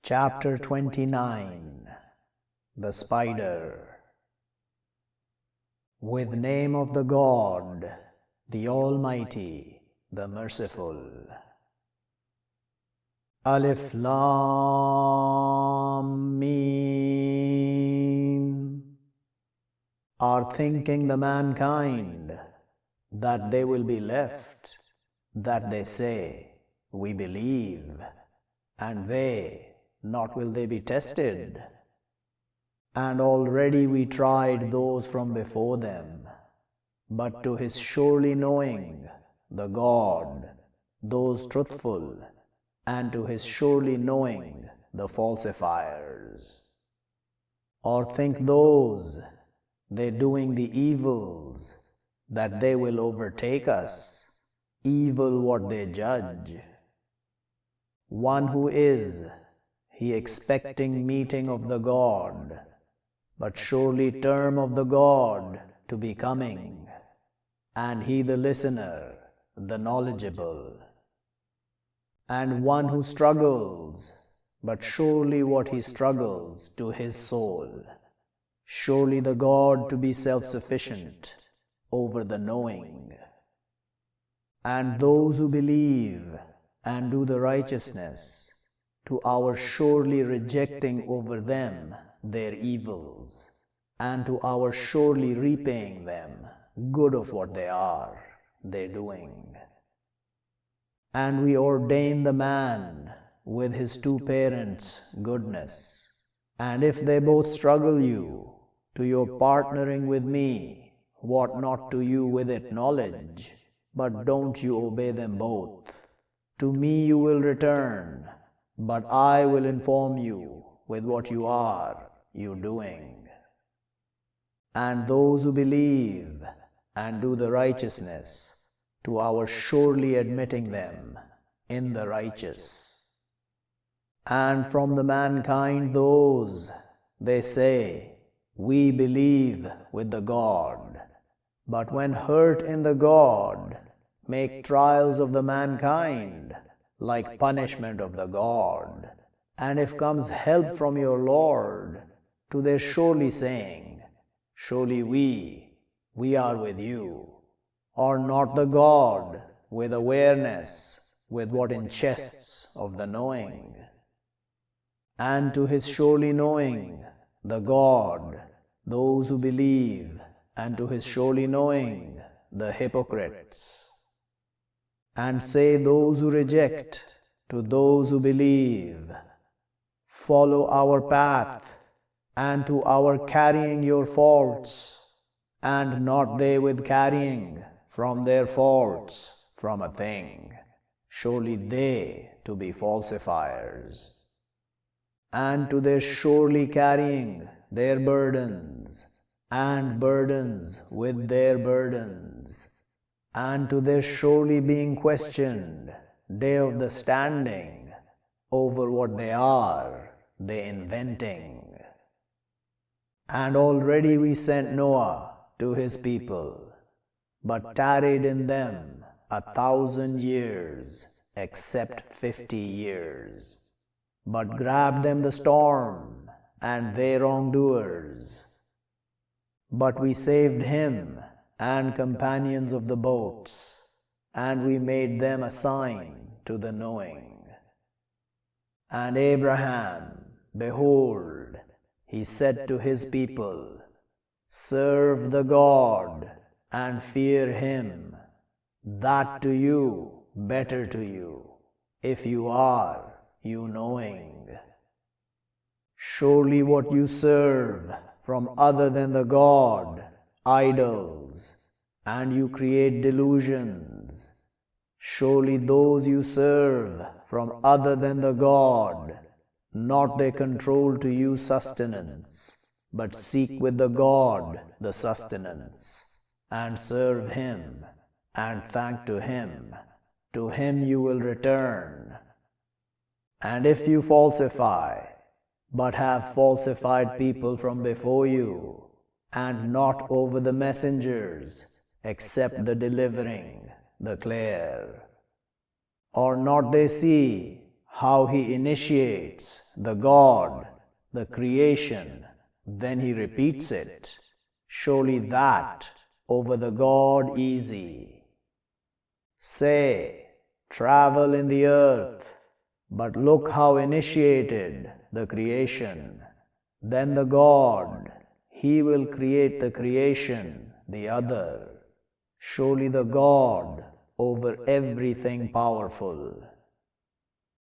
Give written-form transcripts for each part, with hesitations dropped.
Chapter 29 The Spider. With name of the God, the Almighty, the Merciful. Alif Lam Mim. Are thinking the mankind that they will be left, that they say, we believe, and they, not will they be tested. And already we tried those from before them, but to his surely knowing, the God, those truthful, and to his surely knowing, the falsifiers. Or think those, they doing the evils, that they will overtake us, evil what they judge. One who is, he expecting meeting of the God, but surely term of the God to be coming, and he the listener, the knowledgeable. And one who struggles, but surely what he struggles to his soul, surely the God to be self-sufficient over the knowing. And those who believe and do the righteousness, to our surely rejecting over them their evils, and to our surely repaying them good of what they are, they doing. And we ordain the man with his two parents' goodness, and if they both struggle you to your partnering with me, what not to you with it knowledge, but don't you obey them both. To me you will return, but I will inform you with what you are, you doing. And those who believe and do the righteousness, to our surely admitting them in the righteous. And from the mankind those, they say, we believe with the God, but when hurt in the God, make trials of the mankind, like punishment of the God. And if comes help from your Lord, to their surely saying, surely we are with you, or not the God, with awareness, with what in chests of the knowing. And to his surely knowing, the God, those who believe, and to his surely knowing, the hypocrites. And say those who reject, to those who believe, follow our path, and to our carrying your faults, and not they with carrying from their faults from a thing, surely they to be falsifiers. And to their surely carrying their burdens, and burdens with their burdens, and to their surely being questioned, day of the standing, over what they are, they inventing. And already we sent Noah to his people, but tarried in them 1,000 years, except 50 years. But grabbed them the storm, and they wrongdoers. But we saved him, and companions of the boats, and we made them a sign to the knowing. And Abraham, behold, he said to his people, serve the God, and fear him, that to you, better to you, if you are, you knowing. Surely what you serve from other than the God, idols, and you create delusions. Surely those you serve from other than the God, not they control to you sustenance, but seek with the God the sustenance, and serve him, and thank to him you will return. And if you falsify, but have falsified people from before you, and not over the messengers, except the delivering, the clear. Or not they see how he initiates the God, the creation, then he repeats it. Surely that over the God easy. Say, travel in the earth, but look how initiated the creation. Then the God, he will create the creation, the other. Surely the God over everything powerful.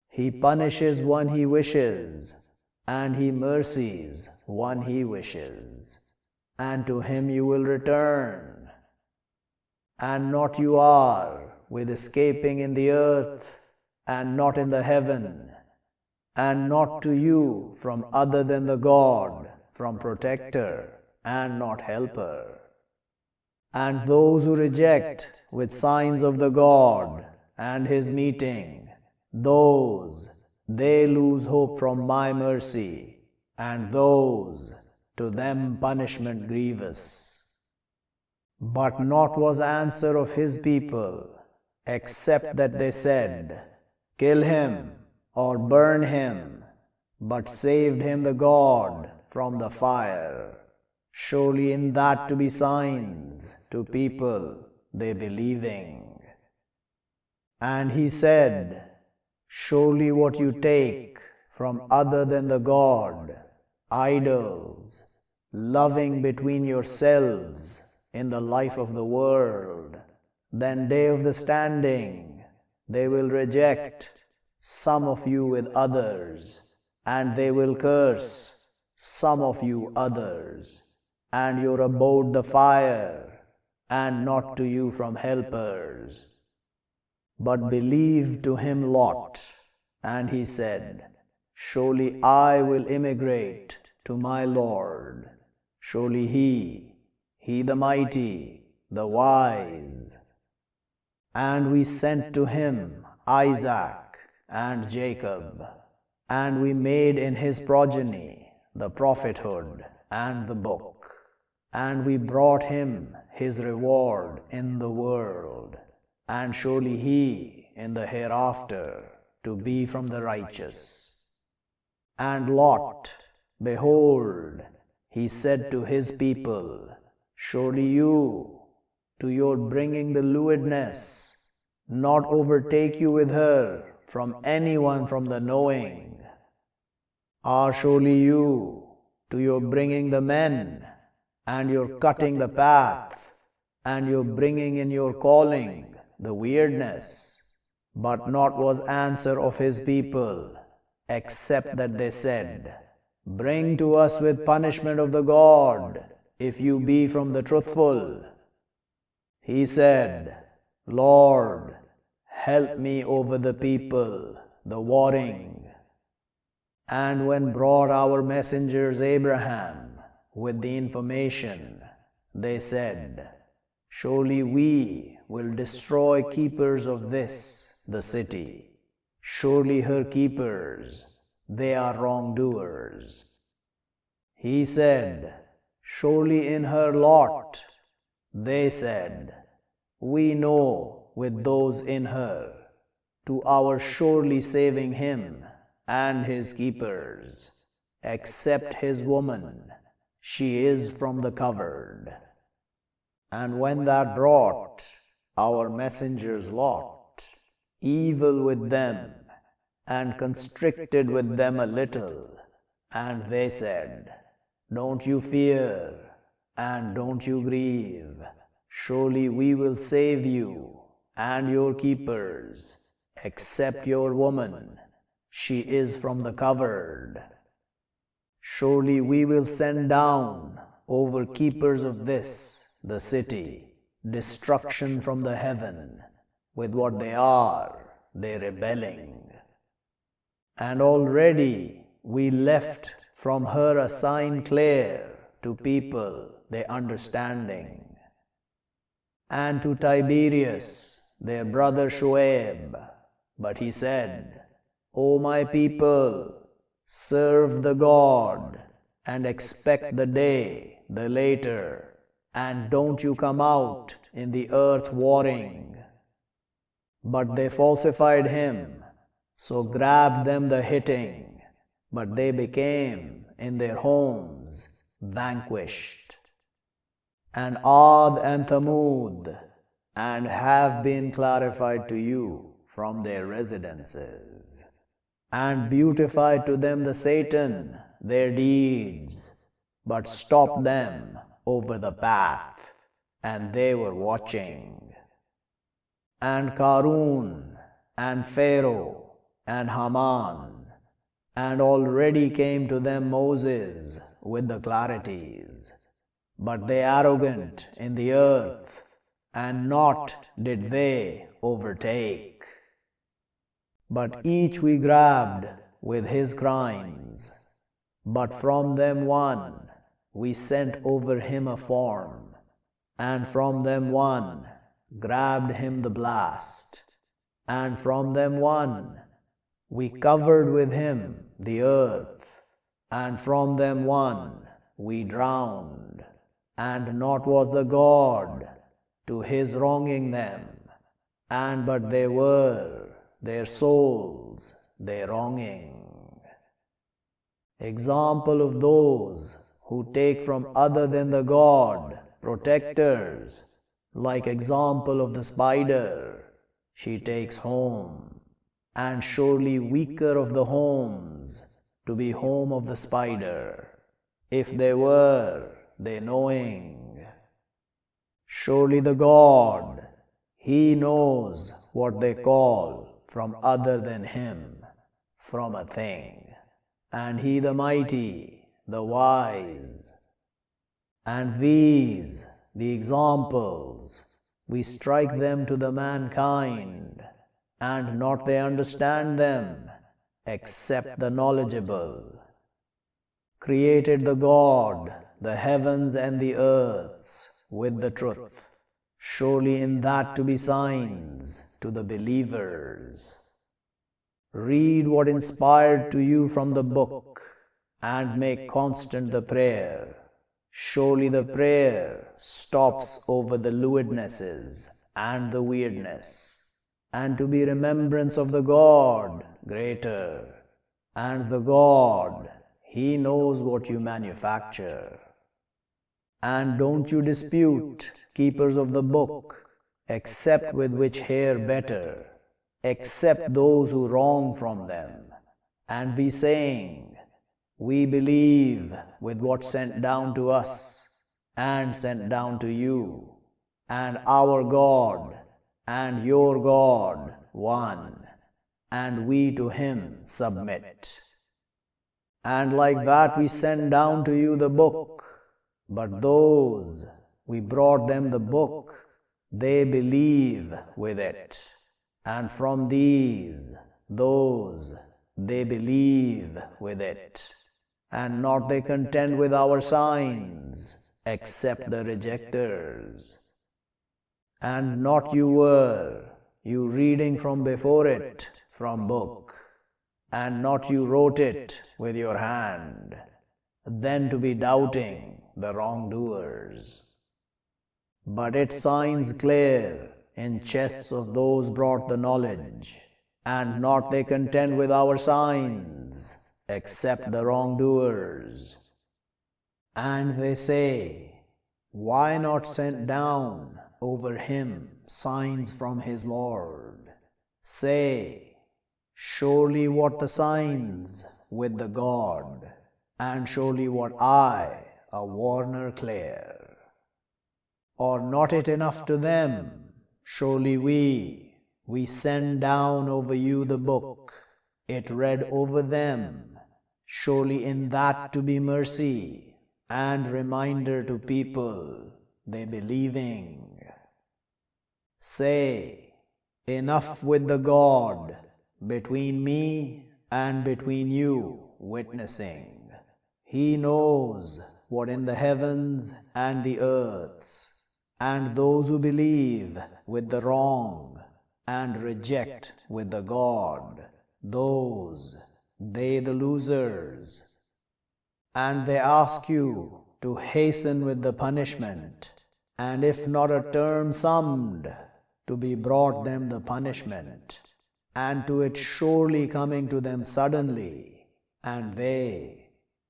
He punishes one he wishes, and he mercies one he wishes, and to him you will return. And not you are with escaping in the earth, and not in the heaven, and not to you from other than the God, from protector, and not helper. And those who reject with signs of the God and his meeting, those, they lose hope from my mercy, and those, to them punishment grievous. But not was answer of his people, except that they said, kill him, or burn him, but saved him the God from the fire. Surely in that to be signs to people they believing. And he said, surely what you take from other than the God, idols, loving between yourselves in the life of the world, then day of the standing they will reject some of you with others, and they will curse some of you others, and your abode the fire, and not to you from helpers. But believed to him Lot, and he said, surely I will immigrate to my Lord. Surely he the mighty, the wise. And we sent to him Isaac and Jacob, and we made in his progeny the prophethood and the book, and we brought him his reward in the world, and surely he in the hereafter to be from the righteous. And Lot, behold, he said to his people, surely you, to your bringing the lewdness, not overtake you with her from anyone from the knowing. Are surely you, to your bringing the men, and your cutting the path, and your bringing in your calling the weirdness. But not was answer of his people, except that they said, bring to us with punishment of the God, if you be from the truthful. He said, Lord, help me over the people, the warring. And when brought our messengers Abraham with the information, they said, surely we will destroy keepers of this, the city. Surely her keepers, they are wrongdoers. He said, surely in her Lot. They said, we know with those in her, to our surely saving him and his keepers, except his woman, she is from the covered. And when that brought our messengers Lot, evil with them, and constricted with them a little, and they said, don't you fear, and don't you grieve. Surely we will save you and your keepers, except your woman, she is from the covered. Surely we will send down over keepers of this, the city, destruction from the heaven. With what they are, they rebelling. And already we left from her a sign clear to people their understanding. And to Tiberius, their brother Shuaib, but he said, O my people, serve the God, and expect the day, the later, and don't you come out in the earth warring. But they falsified him, So grabbed them the hitting, but they became, in their homes, vanquished. And Ad and Thamud, and have been clarified to you from their residences, and beautified to them the Satan, their deeds, but stopped them over the path, and they were watching. And Karun, and Pharaoh, and Haman, and already came to them Moses with the clarities, but they arrogant in the earth, and not did they overtake. But each we grabbed with his crimes, but from them one we sent over him a form, and from them one grabbed him the blast, and from them one we covered with him the earth, and from them one we drowned, and not was the God to his wronging them, and but they were their souls their wronging. Example of those who take from other than the God protectors, like example of the spider, she takes home, and surely weaker of the homes to be home of the spider, if they were they knowing. Surely the God, he knows what they call from other than him, from a thing, and he the mighty, the wise. And these, the examples, we strike them to the mankind, and not they understand them, except the knowledgeable. Created the God the heavens and the earths with the truth, surely in that to be signs to the believers. Read what inspired to you from the book, and make constant the prayer. Surely the prayer stops over the lewdnesses and the weirdness, and to be remembrance of the God greater. And the God, he knows what you manufacture. And don't you dispute, keepers of the book, except with which hair better, except those who wrong from them, and be saying, we believe with what sent down to us, and sent down to you, and our God, and your God, one, and we to him submit. And like that we send down to you the book, but those, we brought them the book, they believe with it. And from these, those, they believe with it. And not they contend with our signs, except the rejectors. And not you were, you reading from before it, from book, and not you wrote it with your hand, then to be doubting the wrongdoers. But it signs clear in chests of those brought the knowledge, and not they contend with our signs, except the wrongdoers. And they say, why not sent down over him signs from his Lord? Say, surely what the signs with the God, and surely what I, a warner clear. Or not it enough to them, surely we send down over you the book, it read over them, surely in that to be mercy, and reminder to people, they believing. Say, enough with the God, between me and between you witnessing. He knows what in the heavens and the earths, and those who believe with the wrong and reject with the God, those, they the losers. And they ask you to hasten with the punishment, and if not a term summed, to be brought them the punishment, and to it surely coming to them suddenly, and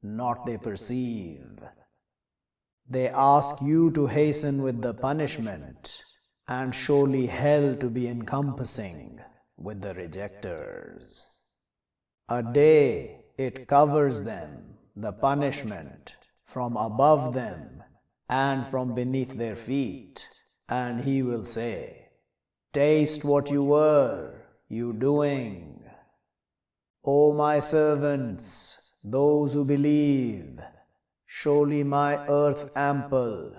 not they perceive. They ask you to hasten with the punishment, and surely hell to be encompassing with the rejectors. A day it covers them, the punishment, from above them and from beneath their feet, and he will say, taste what you were, you doing. O my servants, those who believe, surely my earth ample,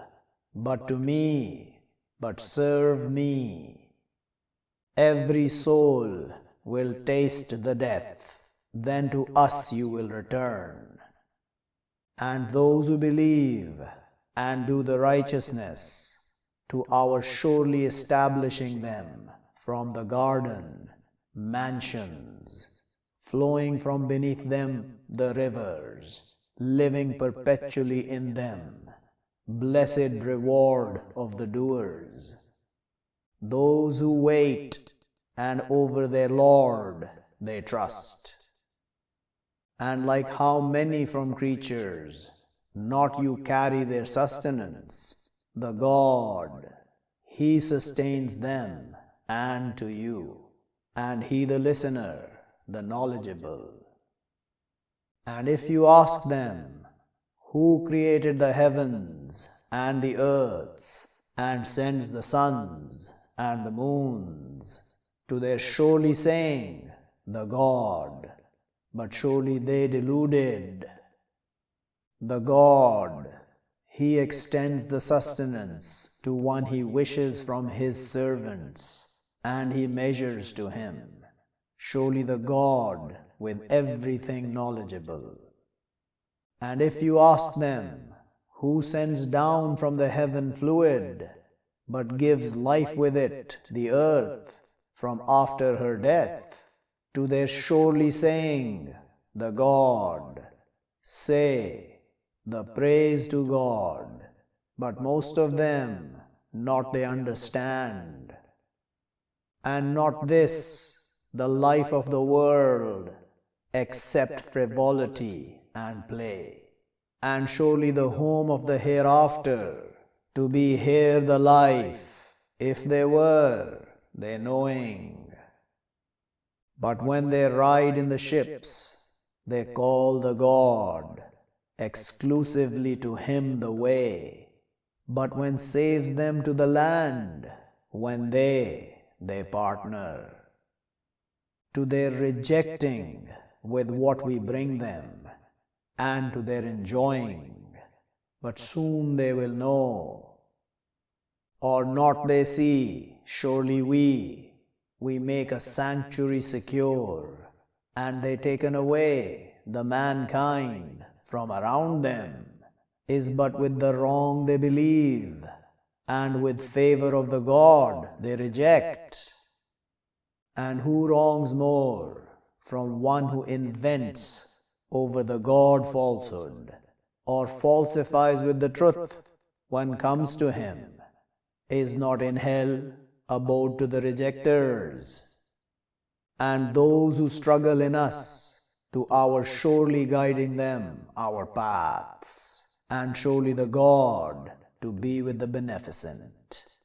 but serve me. Every soul will taste the death, then to us you will return. And those who believe and do the righteousness, to our surely establishing them from the garden, mansions, flowing from beneath them the rivers, living perpetually in them, blessed reward of the doers. Those who wait and over their Lord they trust. And like how many from creatures, not you carry their sustenance, the God, He sustains them and to you, and He the listener, the knowledgeable. And if you ask them, who created the heavens and the earths, and sends the suns and the moons, to their surely saying, the God, but surely they deluded. The God, He extends the sustenance to one He wishes from His servants, and He measures to him. Surely the God with everything knowledgeable. And if you ask them, who sends down from the heaven fluid, but gives life with it, the earth, from after her death, to their surely saying, the God, say, the praise to God, but most of them not they understand. And not this, the life of the world, except frivolity and play, and surely the home of the hereafter, to be here the life, if they were, they knowing. But when they ride in the ships, they call the God, exclusively to Him the way. But when saves them to the land, when they partner, to their rejecting with what we bring them, and to their enjoying, but soon they will know. Or not they see, surely we make a sanctuary secure, and they taken away the mankind from around them, is but with the wrong they believe, and with favor of the God they reject. And who wrongs more from one who invents over the God falsehood, or falsifies with the truth when comes to him, is not in hell abode to the rejectors. And those who struggle in us, to our surely guiding them our paths, and surely the God to be with the beneficent.